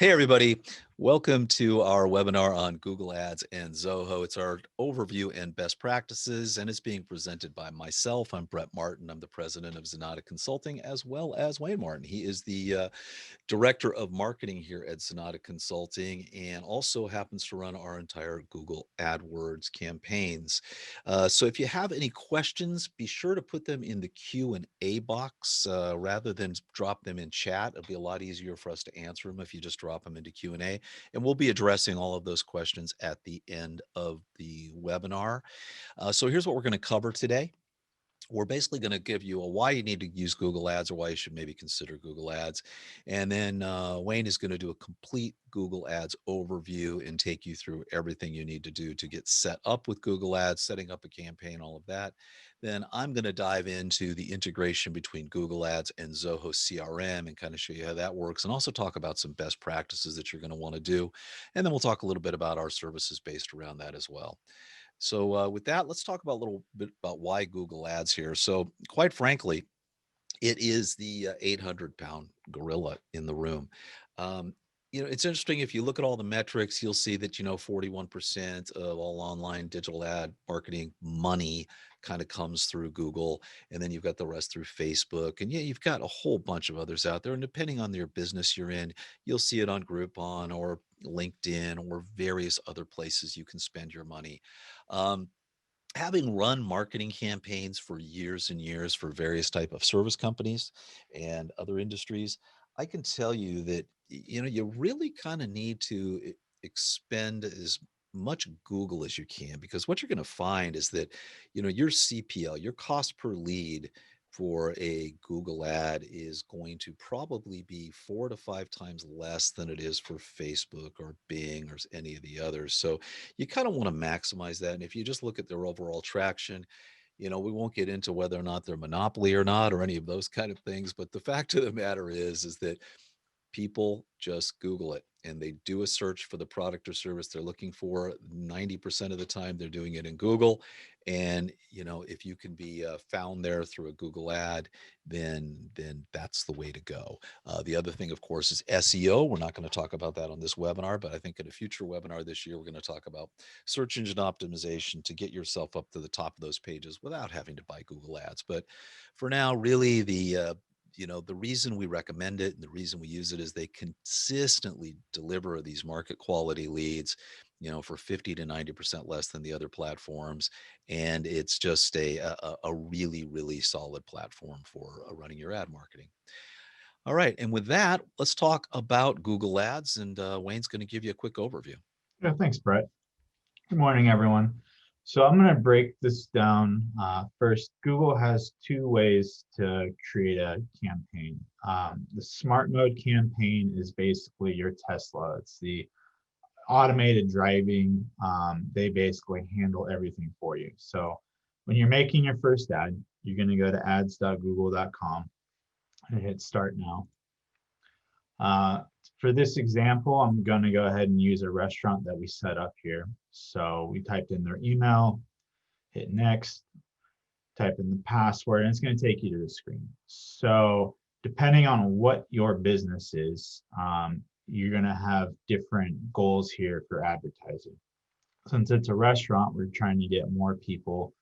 Hey, everybody. Welcome to our webinar on Google Ads and Zoho. It's our overview and best practices, and it's being presented by myself. I'm Brett Martin. I'm the president of Zenatta Consulting, as well as Wayne Martin. He is the director of marketing here at Zenatta Consulting and also happens to run our entire Google AdWords campaigns. So if you have any questions, be sure to put them in the Q&A box rather than drop them in chat. It'll be a lot easier for us to answer them if you just drop them into Q&A. And we'll be addressing all of those questions at the end of the webinar. So here's what we're going to cover today. We're basically going to give you a why you need to use Google Ads or why you should maybe consider Google Ads. And then Wayne is going to do a complete Google Ads overview and take you through everything you need to do to get set up with Google Ads, setting up a campaign, all of that. Then I'm going to dive into the integration between Google Ads and Zoho CRM and kind of show you how that works and also talk about some best practices that you're going to want to do. And then we'll talk a little bit about our services based around that as well. So with that, let's talk about a little bit about why Google Ads here. So quite frankly, it is the 800-pound gorilla in the room. It's interesting. If you look at all the metrics, you'll see that, 41% of all online digital ad marketing money kind of comes through Google. And then you've got the rest through Facebook. And yeah, you've got a whole bunch of others out there. And depending on your business you're in, you'll see it on Groupon or LinkedIn or various other places you can spend your money. Um, Having run marketing campaigns for years and years for various type of service companies and other industries, I can tell you that you really kind of need to expend as much Google as you can, because what you're going to find is that your CPL, your cost per lead for a Google ad is going to probably be 4 to 5 times less than it is for Facebook or Bing or any of the others. So you kind of want to maximize that. And if you just look at their overall traction, we won't get into whether or not they're monopoly or not, or any of those kind of things. But the fact of the matter is that people just Google it and they do a search for the product or service they're looking for. 90% of the time, they're doing it in Google. And, if you can be found there through a Google ad, then that's the way to go. The other thing, of course, is SEO. We're not going to talk about that on this webinar, but I think in a future webinar this year, we're going to talk about search engine optimization to get yourself up to the top of those pages without having to buy Google ads. But for now, really the reason we recommend it and the reason we use it is they consistently deliver these market quality leads, for 50 to 90% less than the other platforms. And it's just a really, really solid platform for running your ad marketing. All right. And with that, let's talk about Google Ads. And Wayne's going to give you a quick overview. Yeah, thanks, Brett. Good morning, everyone. So I'm going to break this down. First, Google has two ways to create a campaign. The smart mode campaign is basically your Tesla. It's the automated driving. They basically handle everything for you. So when you're making your first ad, you're going to go to ads.google.com and hit start now. For this example, I'm going to go ahead and use a restaurant that we set up here. So we typed in their email, hit next, type in the password, and it's going to take you to the screen. So depending on what your business is, you're going to have different goals here for advertising. Since it's a restaurant, we're trying to get more people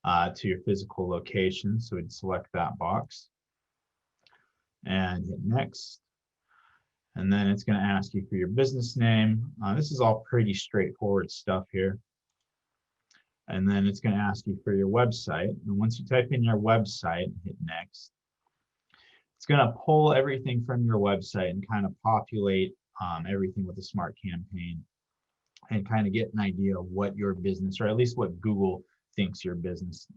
to your physical location. So we'd select that box and hit next. And then it's going to ask you for your business name. This is all pretty straightforward stuff here. And then it's going to ask you for your website. And once you type in your website and hit next, it's going to pull everything from your website and kind of populate everything with a smart campaign and kind of get an idea of what your business, or at least what Google thinks your business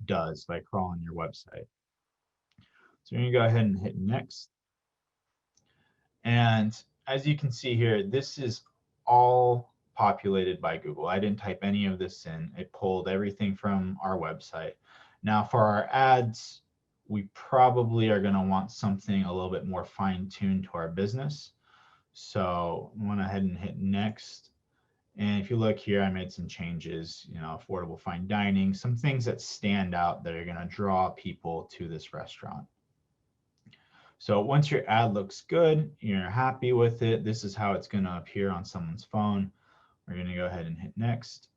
does by crawling your website. So you're going to go ahead and hit next. And as you can see here, this is all populated by Google. I didn't type any of this in. It pulled everything from our website. Now for our ads, we probably are going to want something a little bit more fine-tuned to our business. So I went ahead and hit next. And if you look here, I made some changes, affordable fine dining, some things that stand out that are going to draw people to this restaurant. So once your ad looks good, you're happy with it, this is how it's going to appear on someone's phone. We're going to go ahead and hit next.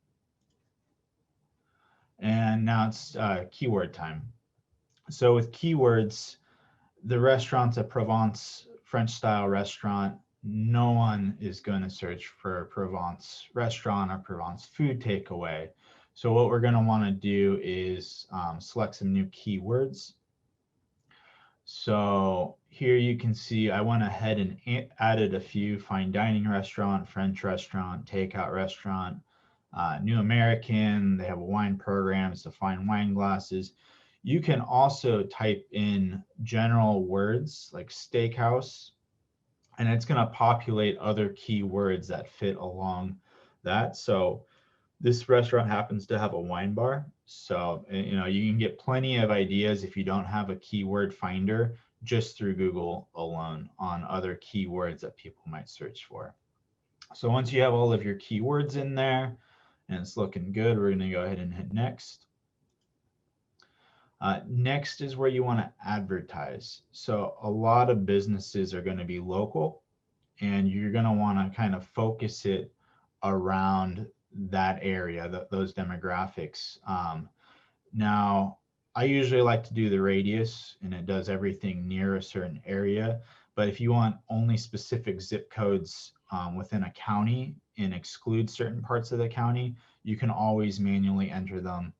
And now it's keyword time. So with keywords, the restaurant's a Provence French style restaurant. No one is going to search for Provence restaurant or Provence food takeaway. So what we're going to want to do is select some new keywords. So here you can see I went ahead and added a few: fine dining restaurant, French restaurant, takeout restaurant, New American. They have a wine program, it's the fine wine glasses. You can also type in general words like steakhouse, and it's going to populate other keywords that fit along that. So this restaurant happens to have a wine bar. So, you can get plenty of ideas if you don't have a keyword finder just through Google alone on other keywords that people might search for. So once you have all of your keywords in there and it's looking good, we're going to go ahead and hit next. Next is where you want to advertise. So a lot of businesses are going to be local, and you're going to want to kind of focus it around that area, those demographics. Now, I usually like to do the radius, and it does everything near a certain area. But if you want only specific zip codes within a county and exclude certain parts of the county, you can always manually enter them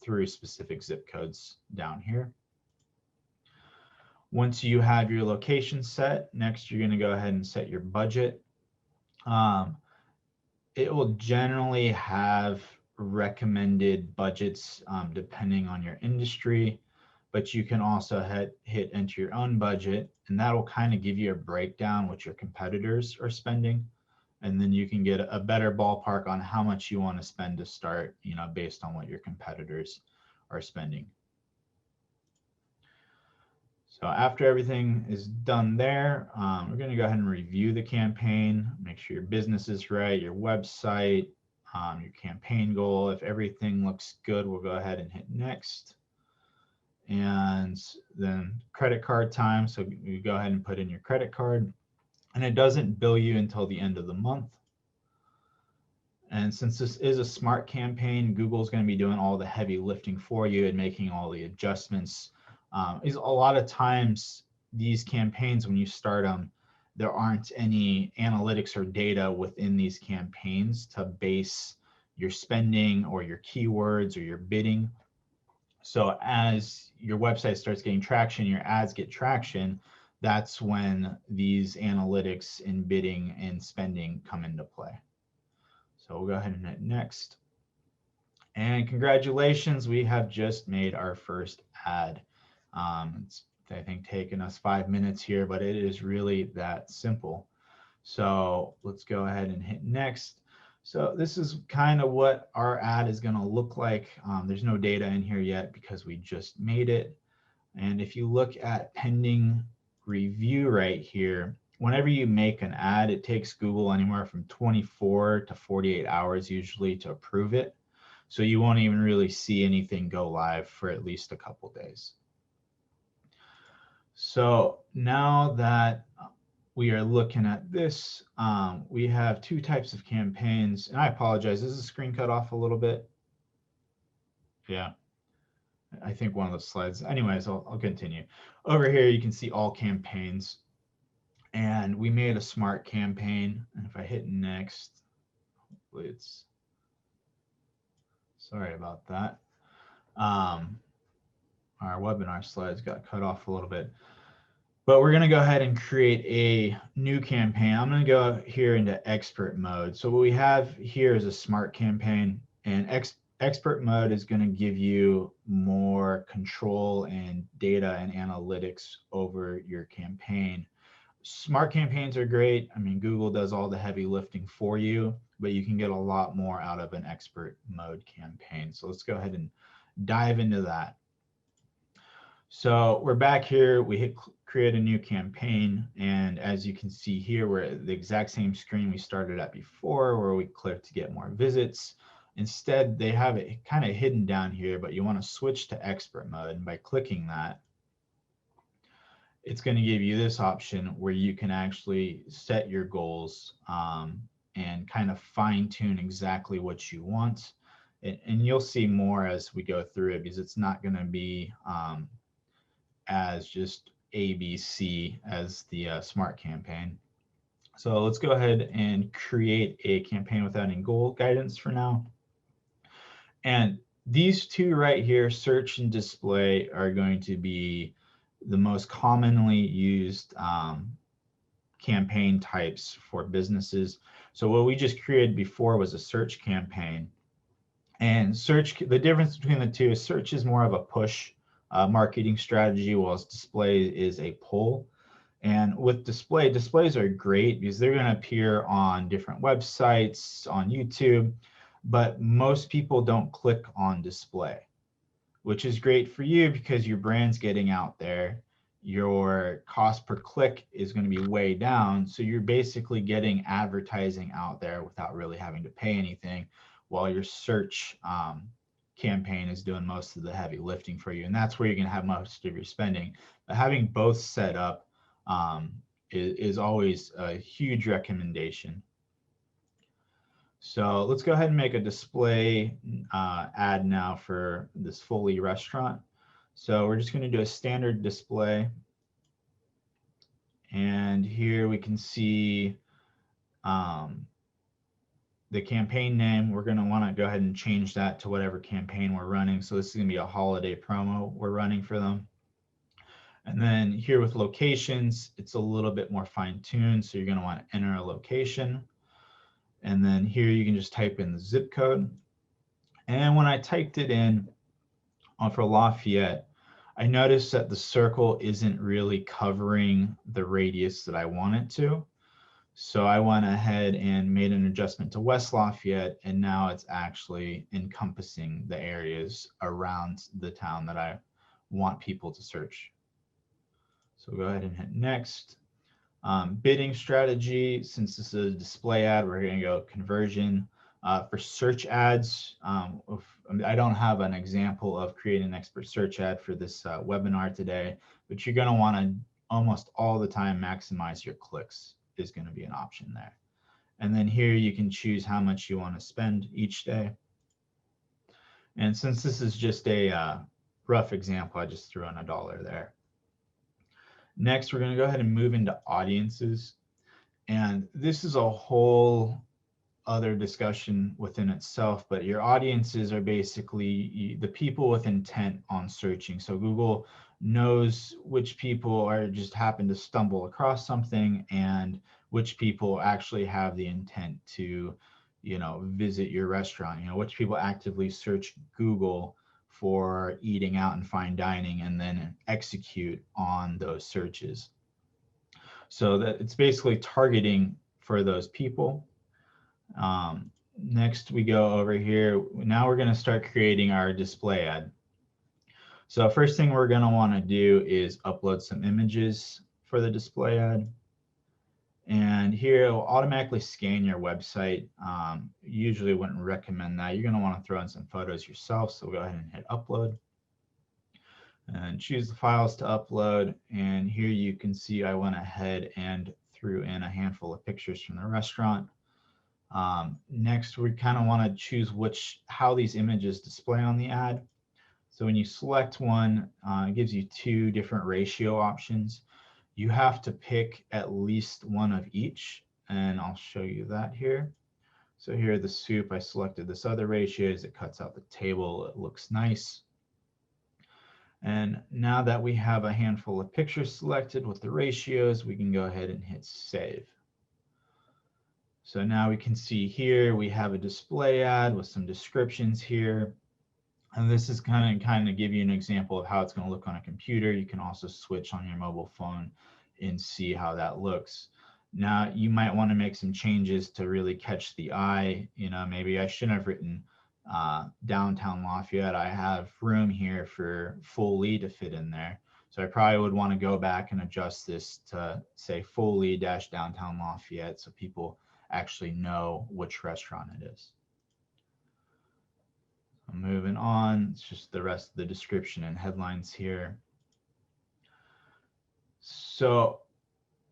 through specific zip codes down here. Once you have your location set, next you're going to go ahead and set your budget. It will generally have recommended budgets depending on your industry, but you can also hit enter your own budget, and that will kind of give you a breakdown what your competitors are spending, and then you can get a better ballpark on how much you want to spend to start, based on what your competitors are spending. So after everything is done there, we're going to go ahead and review the campaign, make sure your business is right, your website, your campaign goal. If everything looks good, we'll go ahead and hit next. And then credit card time. So you go ahead and put in your credit card, and it doesn't bill you until the end of the month. And since this is a smart campaign, Google's going to be doing all the heavy lifting for you and making all the adjustments. Is a lot of times these campaigns, when you start them, there aren't any analytics or data within these campaigns to base your spending or your keywords or your bidding. So as your website starts getting traction, your ads get traction, that's when these analytics in bidding and spending come into play. So we'll go ahead and hit next. And congratulations, we have just made our first ad. It's, I think, taken us 5 minutes here, but it is really that simple. So let's go ahead and hit next. So this is kind of what our ad is going to look like. There's no data in here yet because we just made it. And if you look at pending review right here, whenever you make an ad, it takes Google anywhere from 24 to 48 hours usually to approve it. So you won't even really see anything go live for at least a couple days. So now that we are looking at this, we have two types of campaigns. And I apologize, is the screen cut off a little bit? Yeah, I think one of the slides. Anyways, I'll continue. Over here, you can see all campaigns. And we made a smart campaign. And if I hit next, hopefully it's, sorry about that. Our webinar slides got cut off a little bit. But we're going to go ahead and create a new campaign. I'm going to go here into expert mode. So what we have here is a smart campaign, and expert mode is going to give you more control and data and analytics over your campaign. Smart campaigns are great. I mean, Google does all the heavy lifting for you, but you can get a lot more out of an expert mode campaign. So let's go ahead and dive into that. So we're back here, we hit create a new campaign, and as you can see here, we're at the exact same screen we started at before, where we click to get more visits. Instead, they have it kind of hidden down here, but you want to switch to expert mode, and by clicking that, it's going to give you this option where you can actually set your goals and kind of fine tune exactly what you want. And you'll see more as we go through it, because it's not going to be as just ABC as the smart campaign. So let's go ahead and create a campaign without any goal guidance for now. And these two right here, search and display, are going to be the most commonly used campaign types for businesses. So what we just created before was a search campaign. And search, the difference between the two is search is more of a push marketing strategy, whilst display is a pull. And with displays are great because they're going to appear on different websites, on YouTube, but most people don't click on display, which is great for you because your brand's getting out there. Your cost per click is going to be way down. So you're basically getting advertising out there without really having to pay anything, while your search campaign is doing most of the heavy lifting for you. And that's where you're going to have most of your spending. But having both set up is always a huge recommendation. So let's go ahead and make a display ad now for this Foley restaurant. So we're just going to do a standard display. And here we can see the campaign name. We're going to want to go ahead and change that to whatever campaign we're running. So this is going to be a holiday promo we're running for them. And then here with locations, it's a little bit more fine-tuned. So you're going to want to enter a location. And then here you can just type in the zip code. And when I typed it in for Lafayette, I noticed that the circle isn't really covering the radius that I want it to. So I went ahead and made an adjustment to West Lafayette, and now it's actually encompassing the areas around the town that I want people to search. So go ahead and hit next. Bidding strategy, since this is a display ad, we're going to go conversion. For search ads, I don't have an example of creating an expert search ad for this webinar today, but you're going to want to almost all the time maximize your clicks is going to be an option there. And then here you can choose how much you want to spend each day. And since this is just a rough example, I just threw in $1 there. Next, we're going to go ahead and move into audiences. And this is a whole other discussion within itself, but your audiences are basically the people with intent on searching. So Google knows which people are just happen to stumble across something and which people actually have the intent to, visit your restaurant, which people actively search Google for eating out and fine dining and then execute on those searches. So that it's basically targeting for those people. Next we go over here. Now we're going to start creating our display ad. So first thing we're going to want to do is upload some images for the display ad. And here it will automatically scan your website. Usually wouldn't recommend that. You're going to want to throw in some photos yourself. So we'll go ahead and hit upload and choose the files to upload. And here you can see I went ahead and threw in a handful of pictures from the restaurant. Next, we kind of want to choose how these images display on the ad. So when you select one, it gives you two different ratio options. You have to pick at least one of each, and I'll show you that here. So here, the soup, I selected this other ratio as it cuts out the table. It looks nice. And now that we have a handful of pictures selected with the ratios, we can go ahead and hit save. So now we can see here we have a display ad with some descriptions here. And this is kind of give you an example of how it's going to look on a computer. You can also switch on your mobile phone and see how that looks. Now you might want to make some changes to really catch the eye. Maybe I shouldn't have written downtown Lafayette. I have room here for Foley to fit in there. So I probably would want to go back and adjust this to say Foley-downtown Lafayette so people actually know which restaurant it is. Moving on, it's just the rest of the description and headlines here. So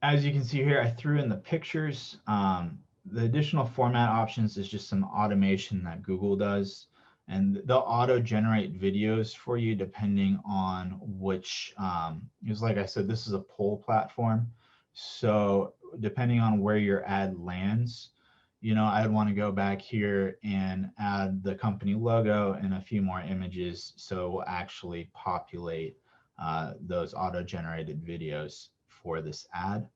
as you can see here, I threw in the pictures. The additional format options is just some automation that Google does, and they'll auto generate videos for you depending on which, because like I said, this is a poll platform. So depending on where your ad lands, I'd want to go back here and add the company logo and a few more images so it will actually populate those auto-generated videos for this ad.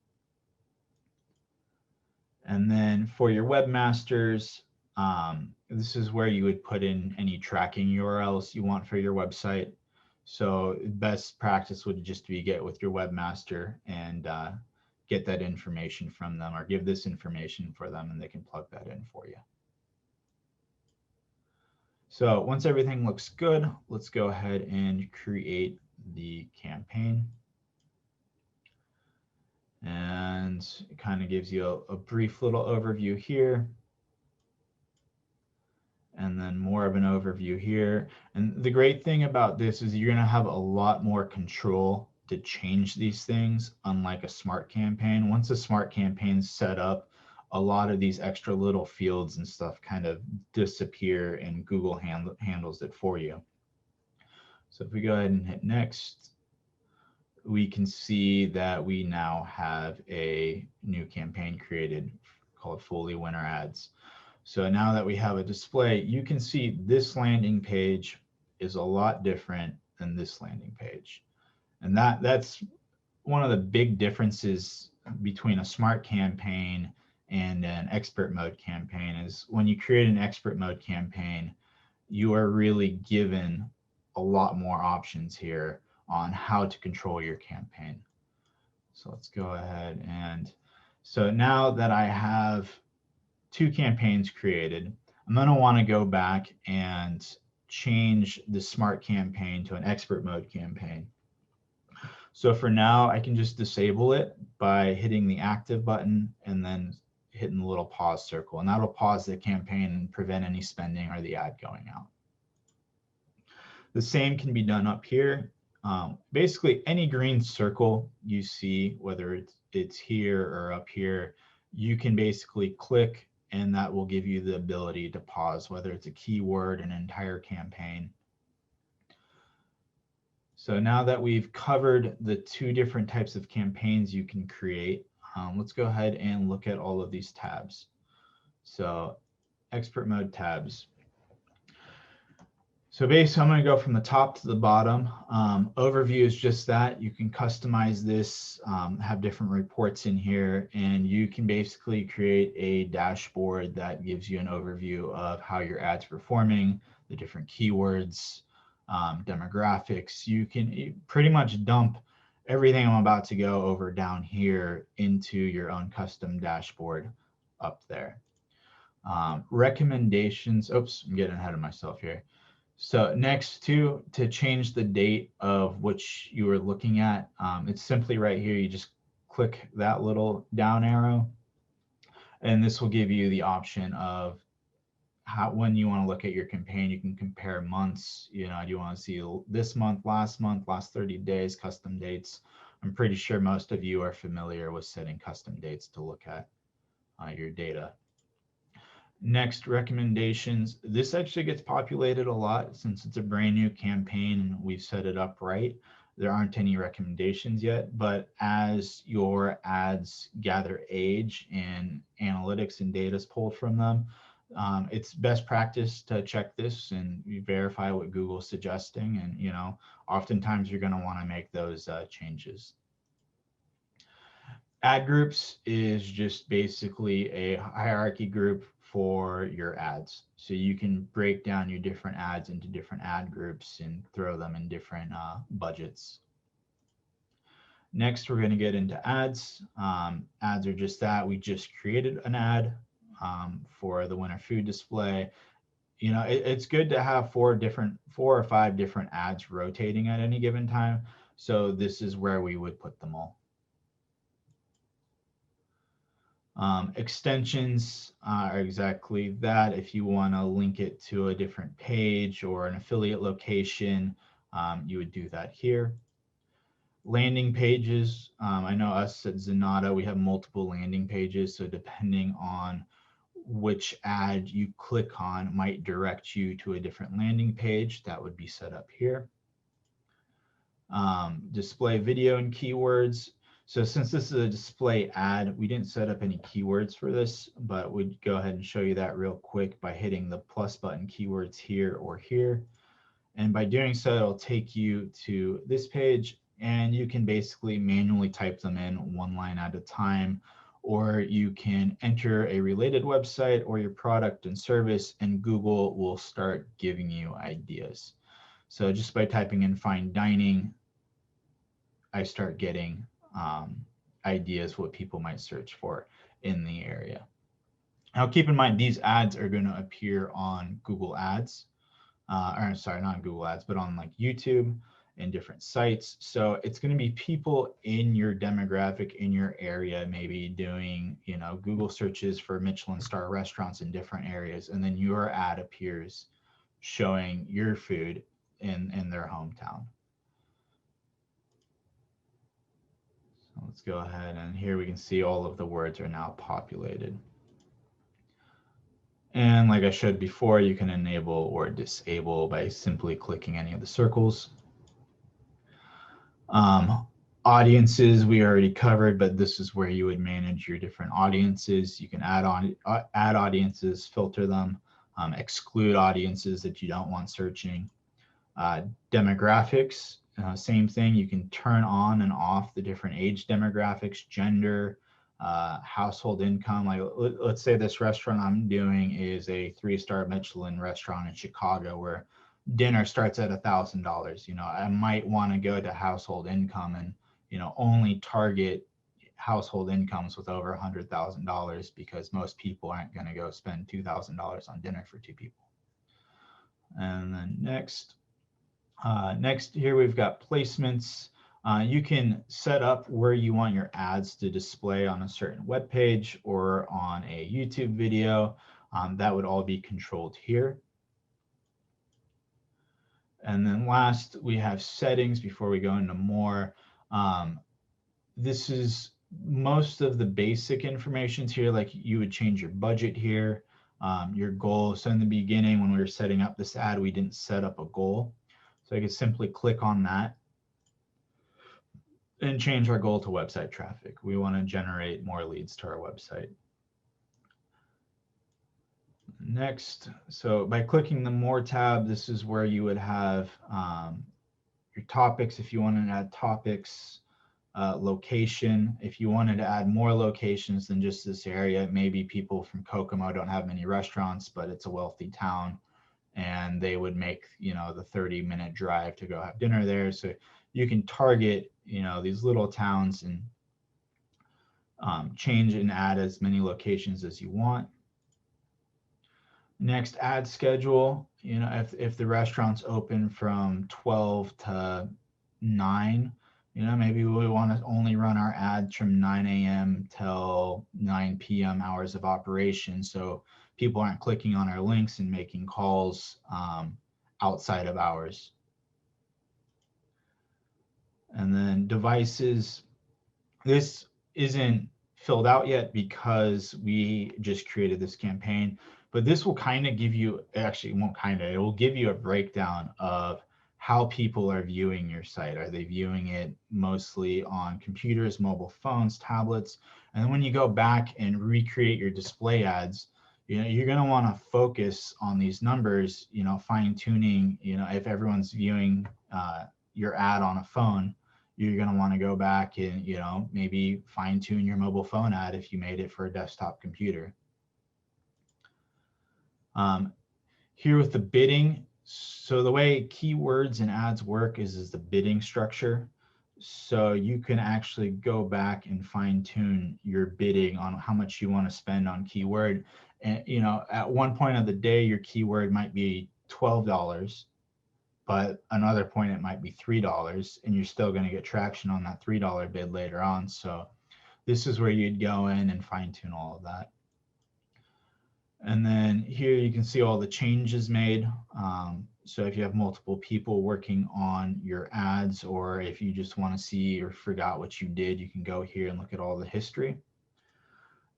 And then for your webmasters, this is where you would put in any tracking URLs you want for your website. So best practice would just be get with your webmaster and get that information from them, or give this information for them and they can plug that in for you. So once everything looks good, let's go ahead and create the campaign. And it kind of gives you a brief little overview here. And then more of an overview here. And the great thing about this is you're going to have a lot more control to change these things, unlike a smart campaign. Once a smart campaign's set up, a lot of these extra little fields and stuff kind of disappear and Google handles it for you. So if we go ahead and hit next, we can see that we now have a new campaign created called Fully Winner Ads. So now that we have a display, you can see this landing page is a lot different than this landing page. And that's one of the big differences between a smart campaign and an expert mode campaign is when you create an expert mode campaign, you are really given a lot more options here on how to control your campaign. So let's go ahead. And so now that I have 2 campaigns created, I'm going to want to go back and change the smart campaign to an expert mode campaign. So for now, I can just disable it by hitting the active button and then hitting the little pause circle, and that'll pause the campaign and prevent any spending or the ad going out. The same can be done up here. Basically, any green circle you see, whether it's here or up here, you can basically click and that will give you the ability to pause, whether it's a keyword, an entire campaign. So now that we've covered the 2 different types of campaigns you can create, let's go ahead and look at all of these tabs. So expert mode tabs. So basically, I'm going to go from the top to the bottom. Overview is just that. You can customize this, have different reports in here, and you can basically create a dashboard that gives you an overview of how your ad's performing, the different keywords, demographics. You can pretty much dump everything I'm about to go over down here into your own custom dashboard up there. Recommendations. Oops, I'm getting ahead of myself here. So next to change the date of which you are looking at, it's simply right here. You just click that little down arrow, and this will give you the option of when you want to look at your campaign. You can compare months. Do you want to see this month, last 30 days, custom dates? I'm pretty sure most of you are familiar with setting custom dates to look at your data. Next, recommendations. This actually gets populated a lot since it's a brand new campaign and we've set it up right. There aren't any recommendations yet, but as your ads gather age and analytics and data is pulled from them, it's best practice to check this and you verify what Google's suggesting. And, oftentimes you're going to want to make those changes. Ad groups is just basically a hierarchy group for your ads. So you can break down your different ads into different ad groups and throw them in different budgets. Next, we're going to get into ads. Ads are just that. We just created an ad for the winter food display. It's good to have 4 or 5 different ads rotating at any given time. So this is where we would put them all. Extensions are exactly that. If you want to link it to a different page or an affiliate location, you would do that here. Landing pages. I know us at Zenatta, we have multiple landing pages. So depending on which ad you click on might direct you to a different landing page that would be set up here. Display video and keywords. So since this is a display ad, we didn't set up any keywords for this, but we'd go ahead and show you that real quick by hitting the plus button keywords here or here. And by doing so, it'll take you to this page, and you can basically manually type them in one line at a time, or you can enter a related website or your product and service, and Google will start giving you ideas. So just by typing in fine dining, I start getting ideas what people might search for in the area. Now, keep in mind, these ads are going to appear on Google Ads, or sorry, not Google Ads, but on like YouTube and different sites. So it's going to be people in your demographic, in your area, maybe doing, you know, Google searches for Michelin star restaurants in different areas, and then your ad appears showing your food in their hometown. So let's go ahead, and here we can see all of the words are now populated. And like I showed before, you can enable or disable by simply clicking any of the circles. Audiences we already covered, but this is where you would manage your different audiences. You can add audiences, filter them, exclude audiences that you don't want searching. Demographics, same thing. You can turn on and off the different age demographics, gender, household income. Like let's say this restaurant I'm doing is a 3-star Michelin restaurant in Chicago where dinner starts at $1,000. You know, I might want to go to household income and, you know, only target household incomes with over $100,000 because most people aren't going to go spend $2,000 on dinner for 2 people. And then next here we've got placements. You can set up where you want your ads to display on a certain web page or on a YouTube video. That would all be controlled here. And then last, we have settings before we go into more. This is most of the basic information here, like you would change your budget here, your goal. So in the beginning, when we were setting up this ad, we didn't set up a goal. So I could simply click on that and change our goal to website traffic. We want to generate more leads to our website. Next, so by clicking the More tab, this is where you would have your topics if you wanted to add topics, location. If you wanted to add more locations than just this area, maybe people from Kokomo don't have many restaurants, but it's a wealthy town and they would make, you know, the 30-minute drive to go have dinner there. So you can target, you know, these little towns and change and add as many locations as you want. Next, ad schedule. You know, if the restaurant's open from 12 to 9, you know, maybe we want to only run our ads from 9 a.m. till 9 p.m. hours of operation. So people aren't clicking on our links and making calls outside of hours. And then devices. This isn't filled out yet because we just created this campaign, but this will kind of give you, actually it won't kind of, it will give you a breakdown of how people are viewing your site. Are they viewing it mostly on computers, mobile phones, tablets? And then when you go back and recreate your display ads, you know, you're going to want to focus on these numbers, you know, fine tuning, you know, if everyone's viewing your ad on a phone, you're going to want to go back and, you know, maybe fine tune your mobile phone ad if you made it for a desktop computer. Here with the bidding, so the way keywords and ads work is the bidding structure. So you can actually go back and fine tune your bidding on how much you want to spend on keyword. And, you know, at one point of the day, your keyword might be $12, but another point it might be $3, and you're still going to get traction on that $3 bid later on. So this is where you'd go in and fine tune all of that. And then here you can see all the changes made. So if you have multiple people working on your ads, or if you just want to see or forgot what you did, you can go here and look at all the history.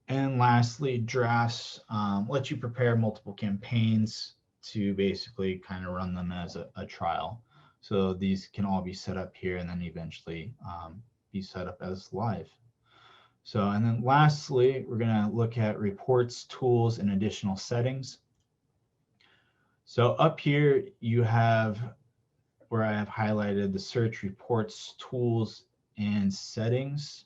And lastly, drafts let you prepare multiple campaigns to basically kind of run them as a trial. So these can all be set up here and then eventually be set up as live. So, and then lastly, we're going to look at reports, tools, and additional settings. So up here, you have where I have highlighted the search, reports, tools, and settings.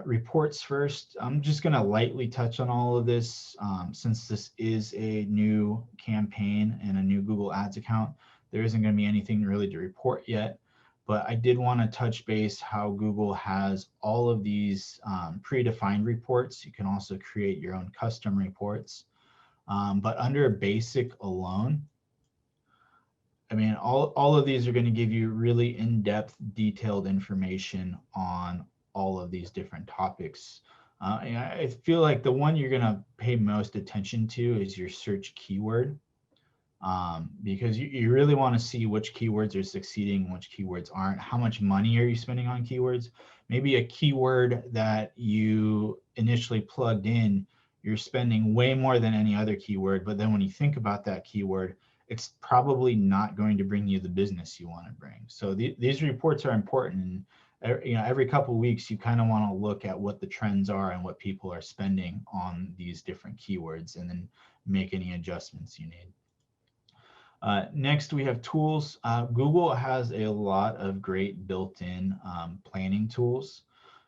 Reports first. I'm just going to lightly touch on all of this since this is a new campaign and a new Google Ads account. There isn't going to be anything really to report yet, but I did want to touch base how Google has all of these predefined reports. You can also create your own custom reports. But under basic alone, I mean, all of these are going to give you really in-depth, detailed information on all of these different topics. And I feel like the one you're going to pay most attention to is your search keyword, because you really want to see which keywords are succeeding, which keywords aren't. How much money are you spending on keywords? Maybe a keyword that you initially plugged in, you're spending way more than any other keyword, but then when you think about that keyword, it's probably not going to bring you the business you want to bring. So these reports are important. And every couple of weeks, you kind of want to look at what the trends are and what people are spending on these different keywords, and then make any adjustments you need. Next, we have tools. Google has a lot of great built-in planning tools.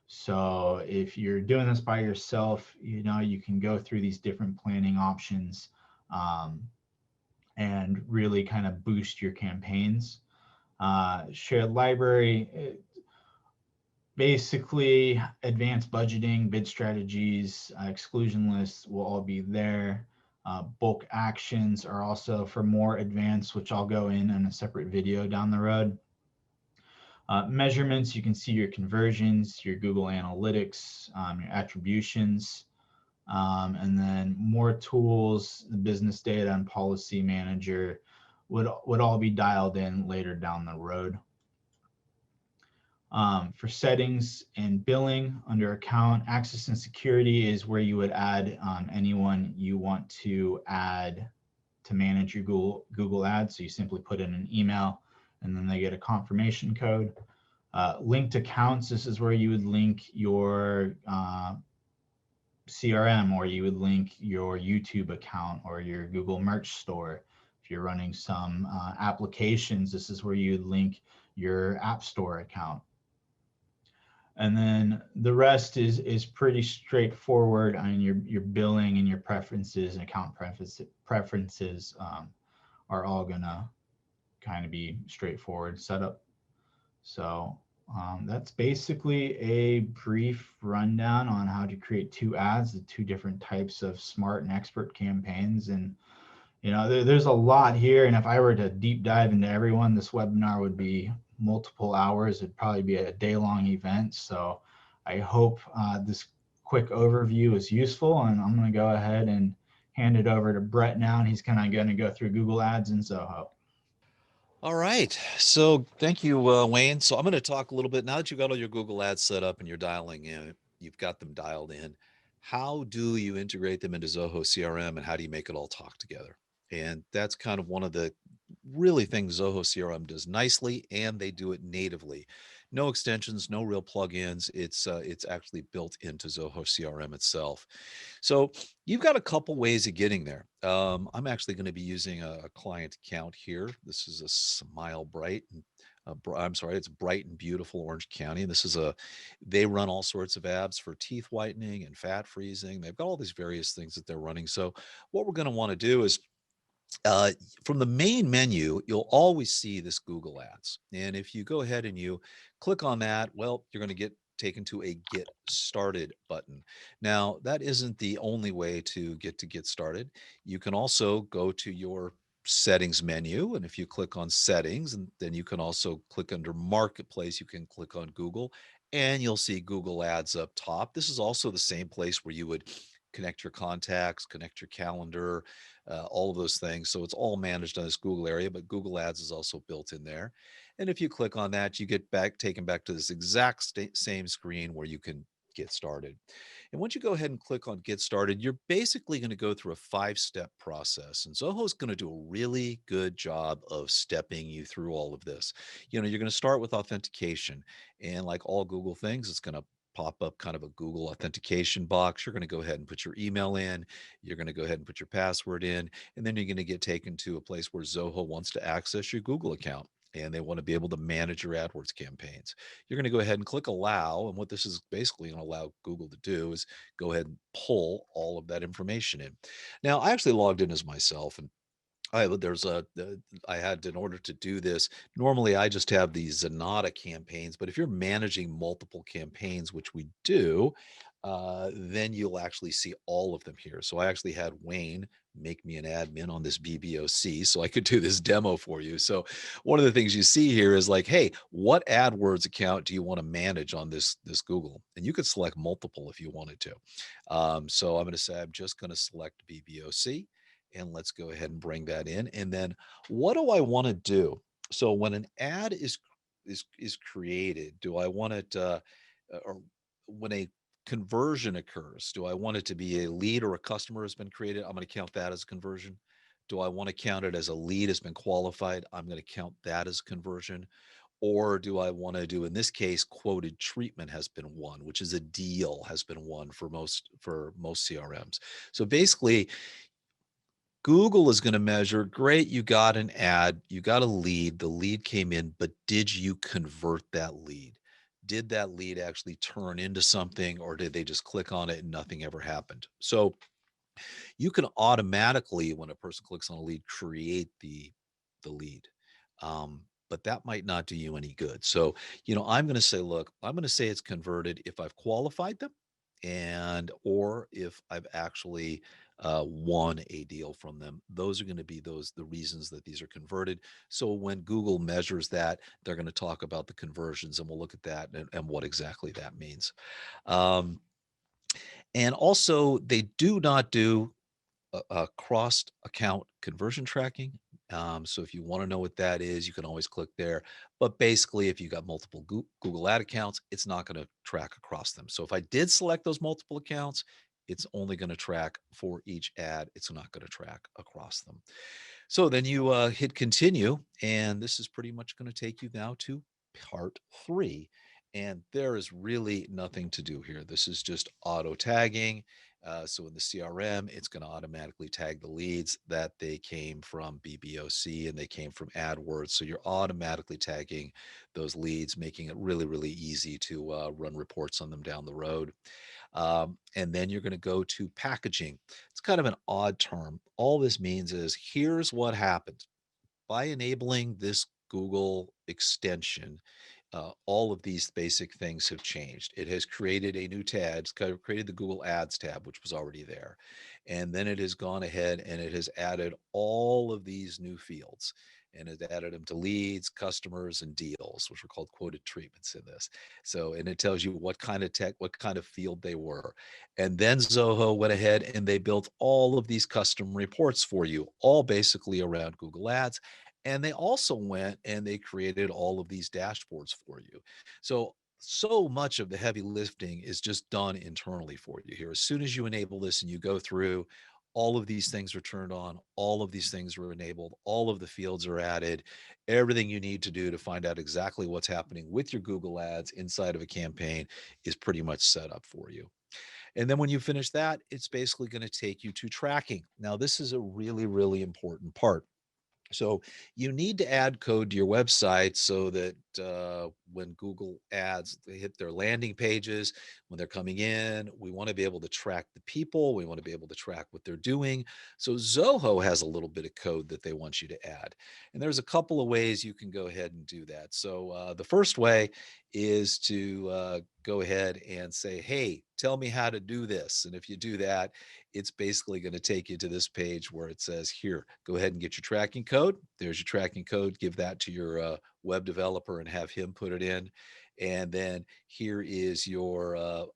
So if you're doing this by yourself, you can go through these different planning options um, and really kind of boost your campaigns. Shared library, basically advanced budgeting, bid strategies, exclusion lists will all be there. Bulk actions are also for more advanced, which I'll go in a separate video down the road. Measurements, you can see your conversions, your Google Analytics, your attributions, and then more tools, the business data and policy manager would all be dialed in later down the road. For settings and billing under account, access and security is where you would add anyone you want to add to manage your Google Ads. So you simply put in an email and then they get a confirmation code. Linked accounts, this is where you would link your CRM, or you would link your YouTube account or your Google merch store. If you're running some applications, this is where you would link your App Store account. And then the rest is pretty straightforward. I mean, your billing and your preferences and account preferences are all gonna kind of be straightforward setup. So that's basically a brief rundown on how to create two ads, the two different types of smart and expert campaigns. And there's a lot here, and if I were to deep dive into everyone, this webinar would be multiple hours. It'd probably be a day-long event. So I hope this quick overview is useful, and I'm going to go ahead and hand it over to Brett now, and he's kind of going to go through Google Ads and Zoho. All right. So thank you, Wayne. So I'm going to talk a little bit now that you've got all your Google Ads set up and you're dialing in, you've got them dialed in. How do you integrate them into Zoho CRM, and how do you make it all talk together? And that's kind of one of the really things Zoho CRM does nicely, and they do it natively. No extensions, no real plugins. It's actually built into Zoho CRM itself. So you've got a couple ways of getting there. I'm actually going to be using a client account here. This is a Smile Bright. I'm sorry, it's Bright and Beautiful Orange County. And they run all sorts of ads for teeth whitening and fat freezing. They've got all these various things that they're running. So what we're going to want to do is uh, from the main menu, you'll always see this Google Ads. And if you go ahead and you click on that, well, you're going to get taken to a Get Started button. Now, that isn't the only way to get started. You can also go to your settings menu, and if you click on settings, and then you can also click under marketplace, you can click on Google, and you'll see Google Ads up top. This is also the same place where you would connect your contacts, connect your calendar, all of those things. So it's all managed on this Google area, but Google Ads is also built in there. And if you click on that, you get taken back to this exact same screen where you can get started. And once you go ahead and click on get started, you're basically going to go through a 5-step process. And Zoho is going to do a really good job of stepping you through all of this. You're going to start with authentication. And like all Google things, it's going to pop up kind of a Google authentication box. You're going to go ahead and put your email in. You're going to go ahead and put your password in. And then you're going to get taken to a place where Zoho wants to access your Google account and they want to be able to manage your AdWords campaigns. You're going to go ahead and click allow. And what this is basically going to allow Google to do is go ahead and pull all of that information in. Now, I actually logged in as myself and I had in order to do this, normally I just have these Zenatta campaigns, but if you're managing multiple campaigns, which we do, then you'll actually see all of them here. So I actually had Wayne make me an admin on this BBOC so I could do this demo for you. So one of the things you see here is like, hey, what AdWords account do you want to manage on this Google? And you could select multiple if you wanted to. So I'm going to say I'm just going to select BBOC and let's go ahead and bring that in. And then what do I want to do? So when an ad is created, do I want it or when a conversion occurs, do I want it to be a lead or a customer has been created? I'm going to count that as a conversion. Do I want to count it as a lead has been qualified? I'm going to count that as conversion. Or do I want to do, in this case, quoted treatment has been won, which is a deal has been won for most CRMs. So basically, Google is going to measure, great, you got an ad, you got a lead, the lead came in, but did you convert that lead? Did that lead actually turn into something or did they just click on it and nothing ever happened? So you can automatically, when a person clicks on a lead, create the lead. But that might not do you any good. So, I'm going to say, look, I'm going to say it's converted if I've qualified them and or if I've actually won a deal from them. Those are going to be the reasons that these are converted. So when Google measures that, they're going to talk about the conversions and we'll look at that and what exactly that means. Um, and also, they do not do cross account conversion tracking. So if you want to know what that is, you can always click there. But basically, if you got multiple Google ad accounts, it's not going to track across them. So if I did select those multiple accounts, it's only going to track for each ad. It's not going to track across them. So then you hit continue, and this is pretty much going to take you now to part 3. And there is really nothing to do here. This is just auto tagging. So in the CRM, it's going to automatically tag the leads that they came from BBOC and they came from AdWords. So you're automatically tagging those leads, making it really, really easy to run reports on them down the road. And then you're going to go to packaging. It's kind of an odd term. All this means is here's what happens by enabling this Google extension. All of these basic things have changed. It has created a new tab. It's kind of created the Google Ads tab, which was already there. And then it has gone ahead and it has added all of these new fields and it added them to leads, customers, and deals, which are called quoted treatments in this. So, and it tells you what kind of tech, what kind of field they were. And then Zoho went ahead and they built all of these custom reports for you, all basically around Google Ads. And they also went and they created all of these dashboards for you. So much of the heavy lifting is just done internally for you here. As soon as you enable this and you go through, all of these things are turned on, all of these things are enabled, all of the fields are added, everything you need to do to find out exactly what's happening with your Google Ads inside of a campaign is pretty much set up for you. And then when you finish that, it's basically going to take you to tracking. Now, this is a really, really important part. So you need to add code to your website so that when Google ads they hit their landing pages, when they're coming in, we want to be able to track the people. We want to be able to track what they're doing. So Zoho has a little bit of code that they want you to add. And there's a couple of ways you can go ahead and do that. So the first way is to go ahead and say, hey, tell me how to do this. And if you do that, it's basically going to take you to this page where it says, here, go ahead and get your tracking code. There's your tracking code. Give that to your web developer and have him put it in. And then here is your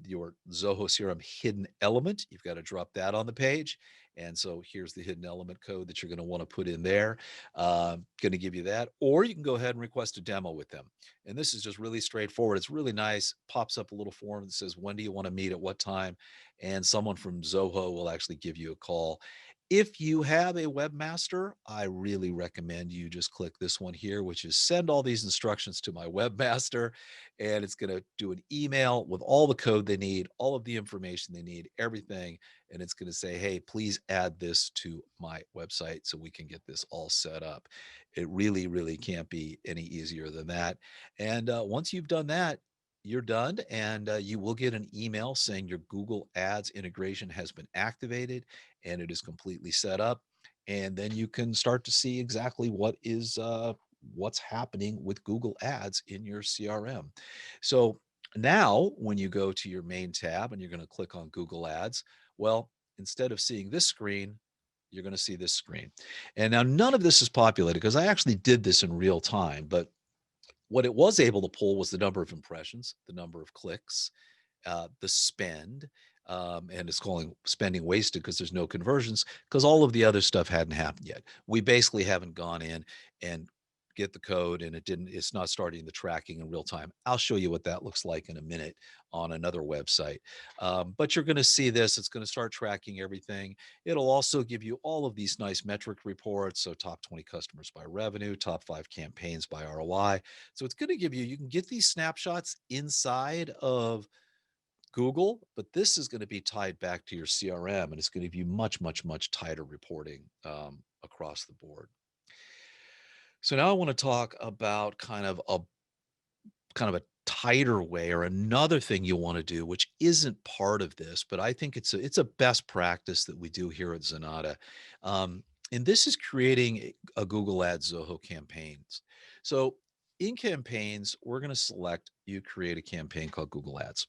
your Zoho CRM hidden element. You've got to drop that on the page. And so here's the hidden element code that you're going to want to put in there. Going to give you that. Or you can go ahead and request a demo with them. And this is just really straightforward. It's really nice. Pops up a little form that says, when do you want to meet at what time? And someone from Zoho will actually give you a call. If you have a webmaster, I really recommend you just click this one here, which is send all these instructions to my webmaster, and it's going to do an email with all the code they need, all of the information they need, everything. And it's going to say, hey, please add this to my website so we can get this all set up. It really, really can't be any easier than that. And once you've done that, you're done, and you will get an email saying your Google Ads integration has been activated and it is completely set up. And then you can start to see exactly what's happening with Google Ads in your CRM. So now, when you go to your main tab and you're going to click on Google Ads, well, instead of seeing this screen, you're going to see this screen. And now none of this is populated because I actually did this in real time, but what it was able to pull was the number of impressions, the number of clicks, the spend, and it's calling spending wasted because there's no conversions because all of the other stuff hadn't happened yet. We basically haven't gone in and get the code and it's not starting the tracking in real time. I'll show you what that looks like in a minute on another website. But you're going to see this. It's going to start tracking everything. It'll also give you all of these nice metric reports. So top 20 customers by revenue, top 5 campaigns by ROI. So it's going to give you, you can get these snapshots inside of Google, but this is going to be tied back to your CRM and it's going to give you much, much, much tighter reporting across the board. So now I want to talk about kind of a tighter way or another thing you want to do, which isn't part of this, but I think it's a best practice that we do here at Zenatta. Um, and this is creating a Google Ads Zoho campaigns. So in campaigns, we're going to select you create a campaign called Google Ads.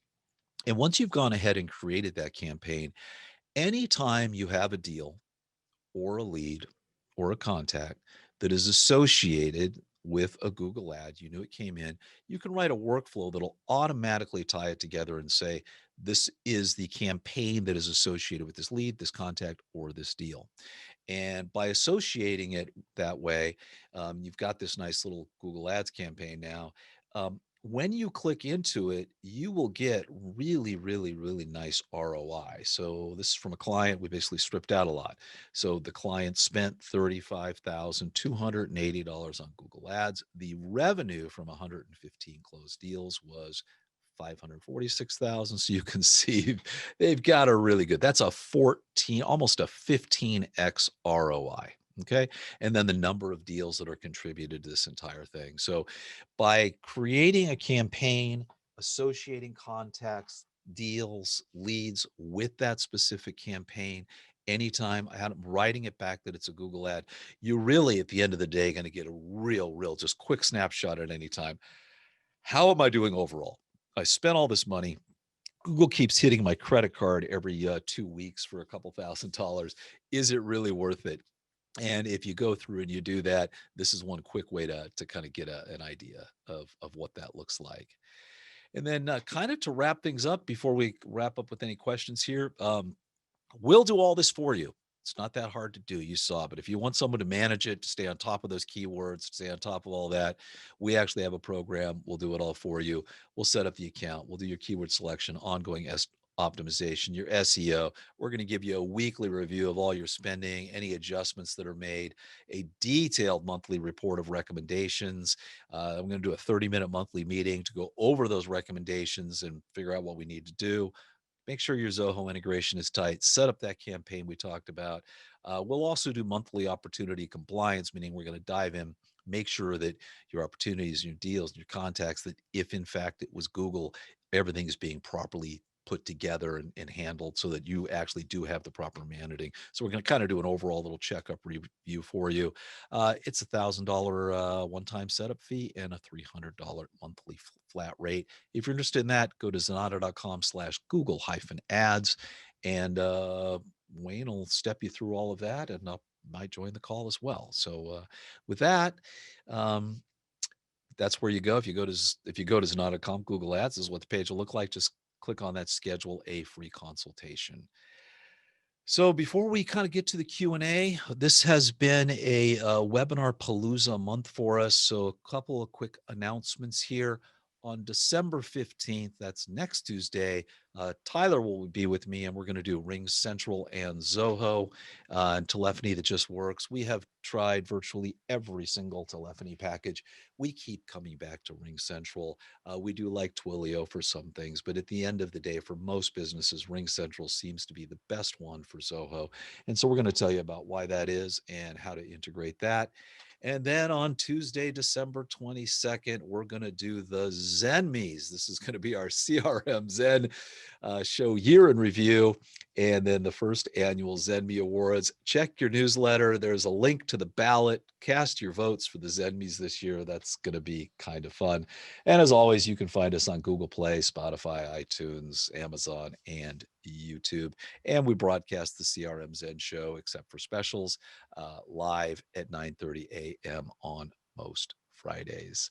And once you've gone ahead and created that campaign, anytime you have a deal or a lead or a contact that is associated with a Google ad, you knew it came in, you can write a workflow that'll automatically tie it together and say, this is the campaign that is associated with this lead, this contact, or this deal. And by associating it that way, you've got this nice little Google Ads campaign now. When you click into it, you will get really, really, really nice ROI. So this is from a client. We basically stripped out a lot. So the client spent $35,280 on Google Ads. The revenue from 115 closed deals was 546,000. So you can see they've got a really good, that's a 14, almost a 15x ROI. Okay. And then the number of deals that are contributed to this entire thing. So by creating a campaign, associating contacts, deals, leads with that specific campaign, anytime I'm writing it back that it's a Google ad, you really, at the end of the day, going to get a real, just quick snapshot at any time. How am I doing overall? I spent all this money. Google keeps hitting my credit card every 2 weeks for a couple $1,000s. Is it really worth it? And if you go through and you do that, this is one quick way to kind of get an idea of what that looks like. And then kind of to wrap things up before we wrap up with any questions here, we'll do all this for you. It's not that hard to do. You saw, but if you want someone to manage it, to stay on top of those keywords, stay on top of all that, we actually have a program. We'll do it all for you. We'll set up the account. We'll do your keyword selection, ongoing optimization, your SEO. We're going to give you a weekly review of all your spending, any adjustments that are made, a detailed monthly report of recommendations. I'm going to do a 30-minute monthly meeting to go over those recommendations and figure out what we need to do. Make sure your Zoho integration is tight. Set up that campaign we talked about. We'll also do monthly opportunity compliance, meaning we're going to dive in, make sure that your opportunities, your deals, and your contacts, that if in fact it was Google, everything is being properly put together and handled so that you actually do have the proper managing. So we're going to kind of do an overall little checkup review for you. It's $1,000 one-time setup fee and a $300 monthly flat rate. If you're interested in that, go to zenatta.com/Google-ads and Wayne will step you through all of that and might join the call as well. So with that, that's where you go. If you go to Zenatta.com, Google Ads, this is what the page will look like. Just click on that schedule a free consultation. So before we kind of get to the Q&A, this has been a webinar palooza month for us. So a couple of quick announcements here. On December 15th, that's next Tuesday, Tyler will be with me, and we're going to do Ring Central and Zoho and telephony that just works. We have tried virtually every single telephony package. We keep coming back to Ring Central. We do like Twilio for some things, but at the end of the day, for most businesses, Ring Central seems to be the best one for Zoho. And so we're going to tell you about why that is and how to integrate that. And then on Tuesday, December 22nd, we're going to do the ZenMe's. This is going to be our CRM Zen show year in review, and then the first annual ZenMe Awards. Check your newsletter. There's a link to the ballot. Cast your votes for the ZenMe's this year. That's going to be kind of fun. And as always, you can find us on Google Play, Spotify, iTunes, Amazon, and YouTube. And we broadcast the CRM Zen show, except for specials, live at 9:30 a.m. on most Fridays.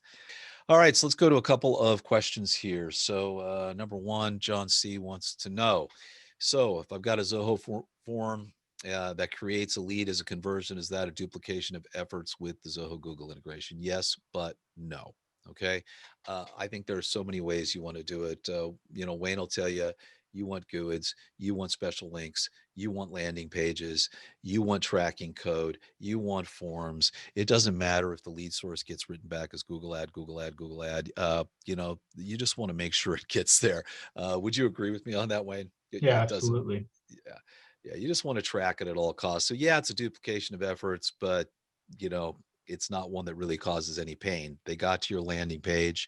All right, so let's go to a couple of questions here. So number one, John C. wants to know, so if I've got a Zoho form that creates a lead as a conversion, is that a duplication of efforts with the Zoho Google integration? Yes, but no. Okay. I think there are so many ways you want to do it. Wayne will tell you, you want GUIDs, you want special links, you want landing pages, you want tracking code, you want forms. It doesn't matter if the lead source gets written back as Google ad, Google ad, Google ad. You just want to make sure it gets there. Would you agree with me on that, Wayne? Yeah, It doesn't. absolutely. Yeah, yeah. You just want to track it at all costs. So yeah, it's a duplication of efforts, but you know, it's not one that really causes any pain. They got to your landing page.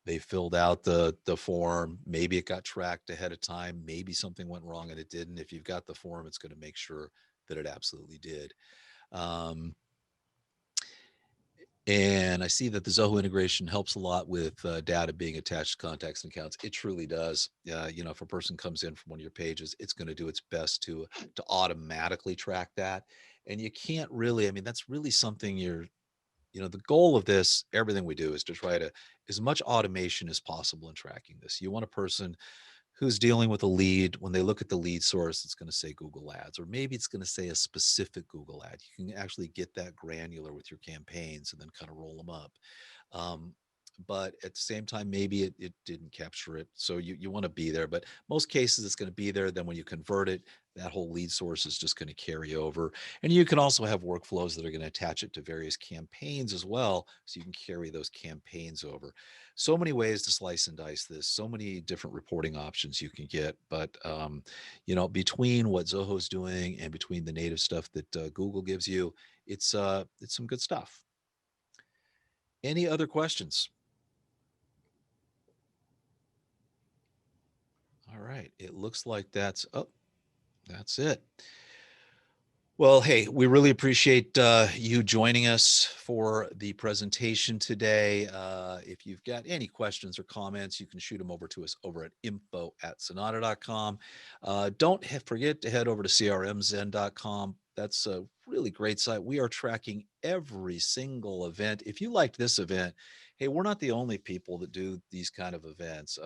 They filled out the form. Maybe it got tracked ahead of time. Maybe something went wrong and it didn't. If you've got the form, it's going to make sure that it absolutely did. Um, and I see that the Zoho integration helps a lot with data being attached to contacts and accounts. It truly does. If a person comes in from one of your pages, it's going to do its best to automatically track that. And you can't really, I mean, that's really something the goal of this, everything we do is to try to as much automation as possible in tracking this. You want a person who's dealing with a lead, when they look at the lead source, it's going to say Google Ads, or maybe it's going to say a specific Google ad. You can actually get that granular with your campaigns and then kind of roll them up. Um, but at the same time, maybe it didn't capture it. So you want to be there, but most cases it's going to be there. Then when you convert it, that whole lead source is just going to carry over. And you can also have workflows that are going to attach it to various campaigns as well. So you can carry those campaigns over. So many ways to slice and dice this, so many different reporting options you can get. But, between what Zoho's doing and between the native stuff that Google gives you, it's some good stuff. Any other questions? All right. It looks like that's it. Well, hey, we really appreciate you joining us for the presentation today. If you've got any questions or comments, you can shoot them over to us over at info@zenatta.com. Don't forget to head over to crmzen.com. That's a really great site. We are tracking every single event. If you liked this event, hey, we're not the only people that do these kind of events.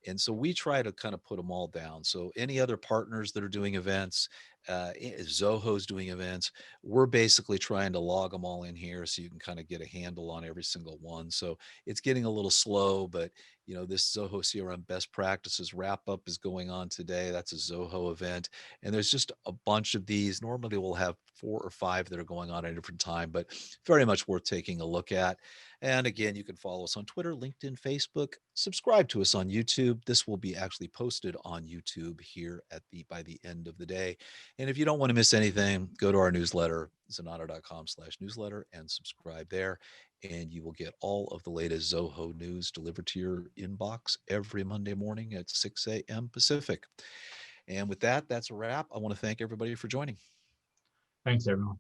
And so we try to kind of put them all down. So any other partners that are doing events, Zoho's doing events. We're basically trying to log them all in here so you can kind of get a handle on every single one. So it's getting a little slow, but this Zoho CRM best practices wrap up is going on today. That's a Zoho event. And there's just a bunch of these. Normally we'll have 4 or 5 that are going on at a different time, but very much worth taking a look at. And again, you can follow us on Twitter, LinkedIn, Facebook, subscribe to us on YouTube. This will be actually posted on YouTube here by the end of the day. And if you don't want to miss anything, go to our newsletter, zenatta.com/newsletter, and subscribe there. And you will get all of the latest Zoho news delivered to your inbox every Monday morning at 6 a.m. Pacific. And with that, that's a wrap. I want to thank everybody for joining. Thanks, everyone.